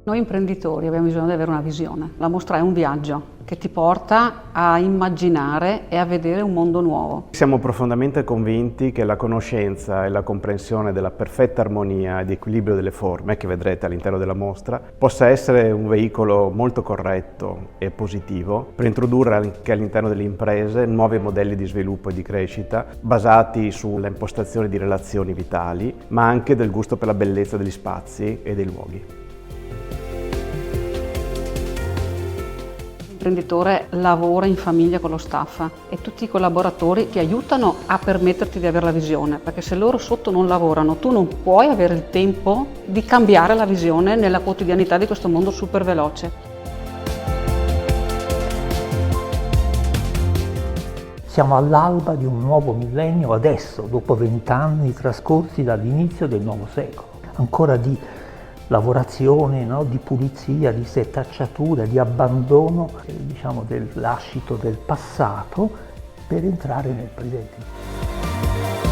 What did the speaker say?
Noi imprenditori abbiamo bisogno di avere una visione. La mostra è un viaggio che ti porta a immaginare e a vedere un mondo nuovo. Siamo profondamente convinti che la conoscenza e la comprensione della perfetta armonia e di equilibrio delle forme che vedrete all'interno della mostra possa essere un veicolo molto corretto e positivo per introdurre anche all'interno delle imprese nuovi modelli di sviluppo e di crescita basati sulla impostazione di relazioni vitali, ma anche del gusto per la bellezza degli spazi e dei luoghi. L'imprenditore lavora in famiglia con lo staff e tutti i collaboratori ti aiutano a permetterti di avere la visione, perché se loro sotto non lavorano tu non puoi avere il tempo di cambiare la visione nella quotidianità di questo mondo super veloce. Siamo all'alba di un nuovo millennio adesso, dopo 20 anni trascorsi dall'inizio del nuovo secolo, ancora di lavorazione, no? Di pulizia, di setacciatura, di abbandono, diciamo, del lascito del passato per entrare nel presente.